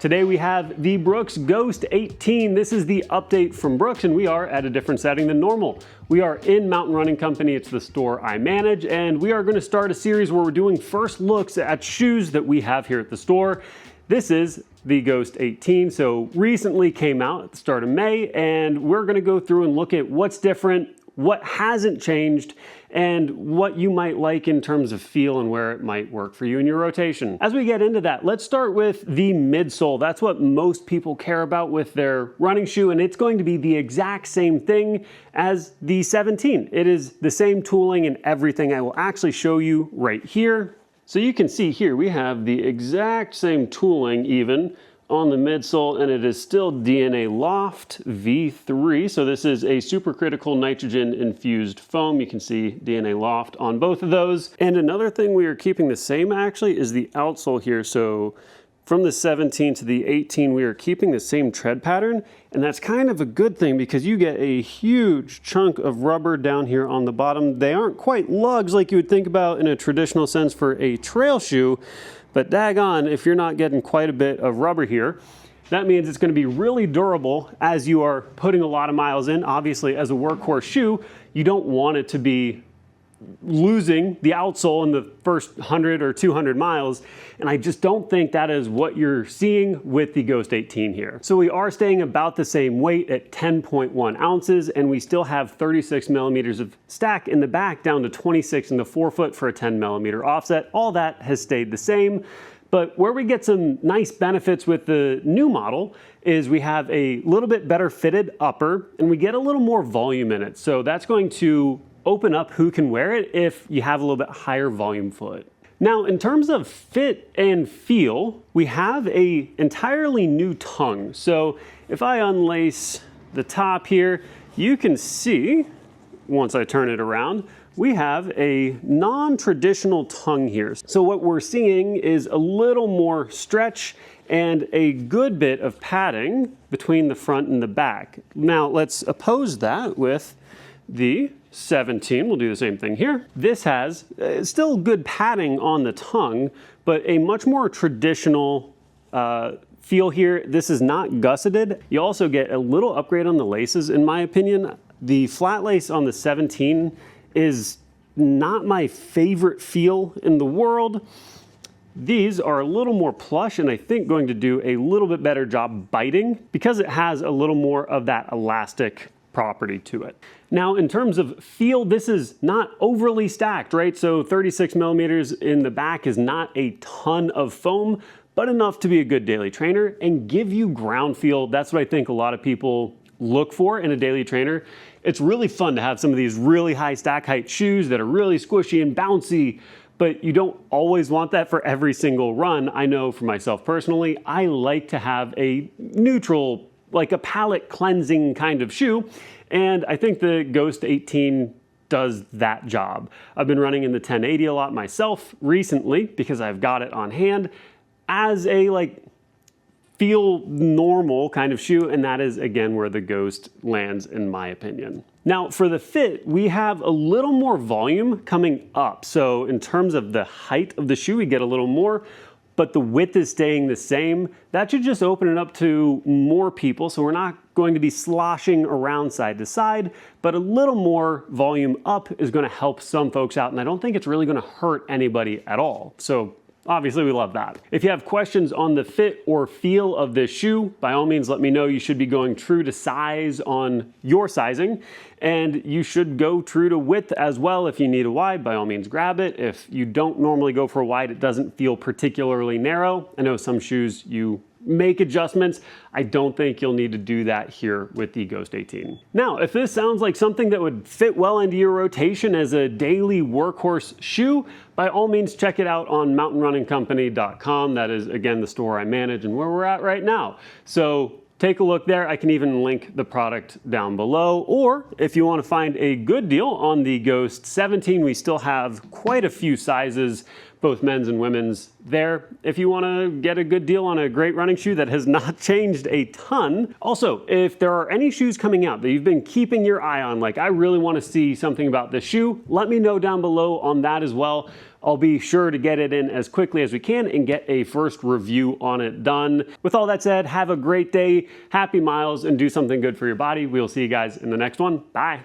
Today we have the Brooks Ghost 18. This is the update from Brooks, and we are at a different setting than normal. We are in Mountain Running Company. It's the store I manage, and we are going to start a series where we're doing first looks at shoes that we have here at the store. This is the Ghost 18, so recently came out at the start of May, and we're going to go through and look at what's different, what hasn't changed, and what you might like in terms of feel and where it might work for you in your rotation. As we get into that, let's start with the midsole. That's what most people care about with their running shoe, and it's going to be the exact same thing as the 17. It is the same tooling and everything. I will actually show you right here. So you can see here, we have the exact same tooling even on the midsole, and it is still DNA Loft V3. So this is a supercritical nitrogen infused foam. You can see DNA Loft on both of those. And another thing we are keeping the same actually is the outsole here. So from the 17 to the 18, we are keeping the same tread pattern, and that's kind of a good thing because you get a huge chunk of rubber down here on the bottom. They aren't quite lugs like you would think about in a traditional sense for a trail shoe, but daggone, if you're not getting quite a bit of rubber here, that means it's going to be really durable as you are putting a lot of miles in. Obviously, as a workhorse shoe, you don't want it to be losing the outsole in the first 100 or 200 miles, and I just don't think that is what you're seeing with the Ghost 18 here. So we are staying about the same weight at 10.1 ounces, and we still have 36 millimeters of stack in the back down to 26 in the forefoot for a 10 millimeter offset. All that has stayed the same, but where we get some nice benefits with the new model is we have a little bit better fitted upper, and we get a little more volume in it. So that's going to open up who can wear it if you have a little bit higher volume foot. Now, in terms of fit and feel, we have a entirely new tongue. So if I unlace the top here, you can see, once I turn it around, we have a non-traditional tongue here. So what we're seeing is a little more stretch and a good bit of padding between the front and the back. Now let's oppose that with the 17. We'll do the same thing here. This has still good padding on the tongue, but a much more traditional feel here. This is not gusseted. You also get a little upgrade on the laces, in my opinion. The flat lace on the 17 is not my favorite feel in the world. These are a little more plush and I think going to do a little bit better job biting because it has a little more of that elastic property to it. Now, in terms of feel, this is not overly stacked, right? So 36 millimeters in the back is not a ton of foam, but enough to be a good daily trainer and give you ground feel. That's what I think a lot of people look for in a daily trainer. It's really fun to have some of these really high stack height shoes that are really squishy and bouncy, but you don't always want that for every single run. I know for myself personally, I like to have a neutral, like a palate cleansing kind of shoe. And I think the Ghost 18 does that job. I've been running in the 1080 a lot myself recently because I've got it on hand as a feel normal kind of shoe, and that is again where the Ghost lands in my opinion. Now for the fit, we have a little more volume coming up. So in terms of the height of the shoe, we get a little more, but the width is staying the same. That should just open it up to more people. So we're not going to be sloshing around side to side, but a little more volume up is going to help some folks out. And I don't think it's really going to hurt anybody at all. So obviously we love that. If you have questions on the fit or feel of this shoe, by all means, let me know. You should be going true to size on your sizing, and you should go true to width as well. If you need a wide, by all means, grab it. If you don't normally go for a wide, it doesn't feel particularly narrow. I know some shoes you make adjustments. I don't think you'll need to do that here with the Ghost 18. Now, if this sounds like something that would fit well into your rotation as a daily workhorse shoe, by all means, check it out on mountainrunningcompany.com. That is, again, the store I manage and where we're at right now. So take a look there. I can even link the product down below. Or if you want to find a good deal on the Ghost 17, we still have quite a few sizes, both men's and women's there if you want to get a good deal on a great running shoe that has not changed a ton. Also, if there are any shoes coming out that you've been keeping your eye on, like I really want to see something about this shoe, let me know down below on that as well. I'll be sure to get it in as quickly as we can and get a first review on it done. With all that said, have a great day, happy miles, and do something good for your body. We'll see you guys in the next one. Bye.